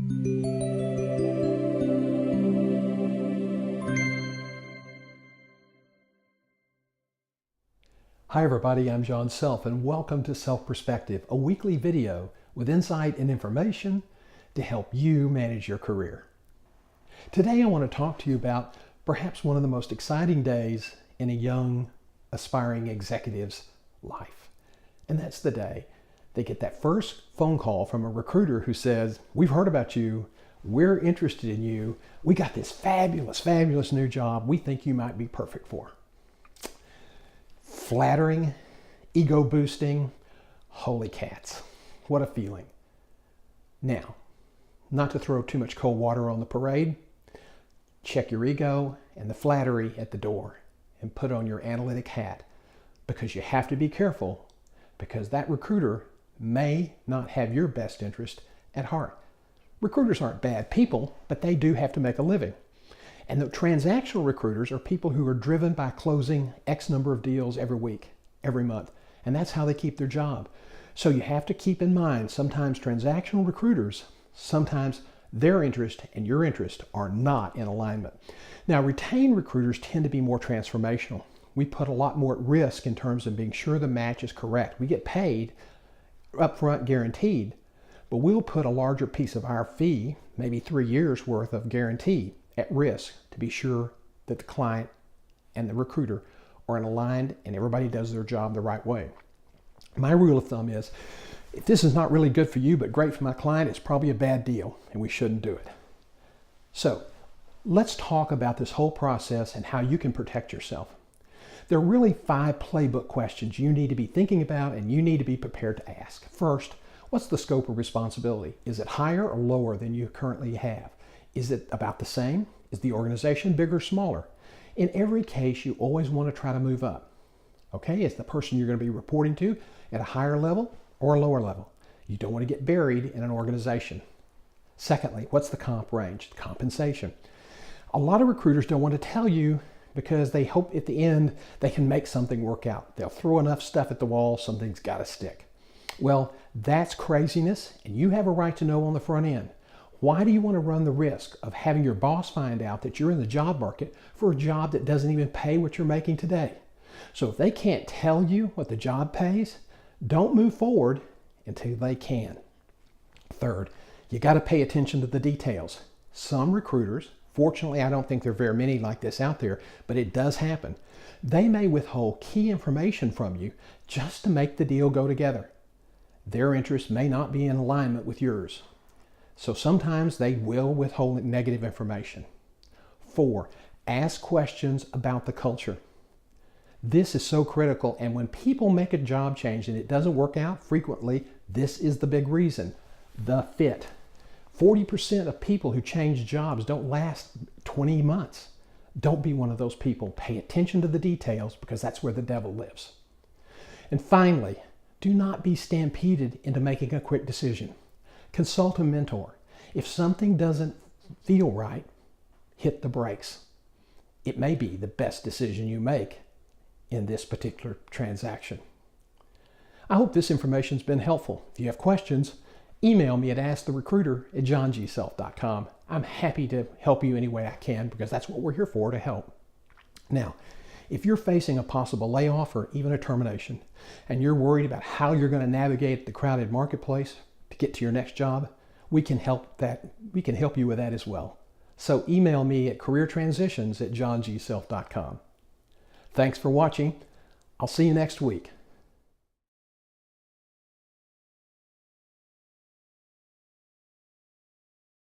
Hi everybody, I'm John Self and welcome to Self Perspective, a weekly video with insight and information to help you manage your career. Today I want to talk to you about perhaps one of the most exciting days in a young, aspiring executive's life. And that's the day they get that first phone call from a recruiter who says, "We've heard about you, we're interested in you, we got this fabulous new job we think you might be perfect for." Flattering, ego boosting, holy cats. What a feeling. Now, not to throw too much cold water on the parade, check your ego and the flattery at the door and put on your analytic hat, because you have to be careful, because that recruiter may not have your best interest at heart. Recruiters aren't bad people, but they do have to make a living. And the transactional recruiters are people who are driven by closing X number of deals every week, every month. And that's how they keep their job. So you have to keep in mind, sometimes transactional recruiters, sometimes their interest and your interest are not in alignment. Now, retained recruiters tend to be more transformational. We put a lot more at risk in terms of being sure the match is correct. We get paid upfront, guaranteed, but we'll put a larger piece of our fee, maybe 3 years worth of guarantee, at risk to be sure that the client and the recruiter are aligned and everybody does their job the right way. My rule of thumb is, if this is not really good for you but great for my client, it's probably a bad deal and we shouldn't do it. So let's talk about this whole process and how you can protect yourself. There are really 5 playbook questions you need to be thinking about and you need to be prepared to ask. First, what's the scope of responsibility? Is it higher or lower than you currently have? Is it about the same? Is the organization bigger or smaller? In every case, you always want to try to move up. Okay, is the person you're going to be reporting to at a higher level or a lower level? You don't want to get buried in an organization. Secondly, what's the comp range, the compensation? A lot of recruiters don't want to tell you because they hope at the end they can make something work out. They'll throw enough stuff at the wall, something's got to stick. Well, that's craziness, and you have a right to know on the front end. Why do you want to run the risk of having your boss find out that you're in the job market for a job that doesn't even pay what you're making today? So if they can't tell you what the job pays, don't move forward until they can. Third, you got to pay attention to the details. Some recruiters, fortunately I don't think there are very many like this out there, but it does happen. They may withhold key information from you just to make the deal go together. Their interests may not be in alignment with yours. So sometimes they will withhold negative information. 4, ask questions about the culture. This is so critical, and when people make a job change and it doesn't work out, frequently this is the big reason: the fit. 40% of people who change jobs don't last 20 months. Don't be one of those people. Pay attention to the details, because that's where the devil lives. And finally, do not be stampeded into making a quick decision. Consult a mentor. If something doesn't feel right, hit the brakes. It may be the best decision you make in this particular transaction. I hope this information's been helpful. If you have questions, email me at asktherecruiter@johngself.com. I'm happy to help you any way I can, because that's what we're here for, to help. Now, if you're facing a possible layoff or even a termination, and you're worried about how you're going to navigate the crowded marketplace to get to your next job, we can help you with that as well. So email me at careertransitions@johngself.com. Thanks for watching. I'll see you next week.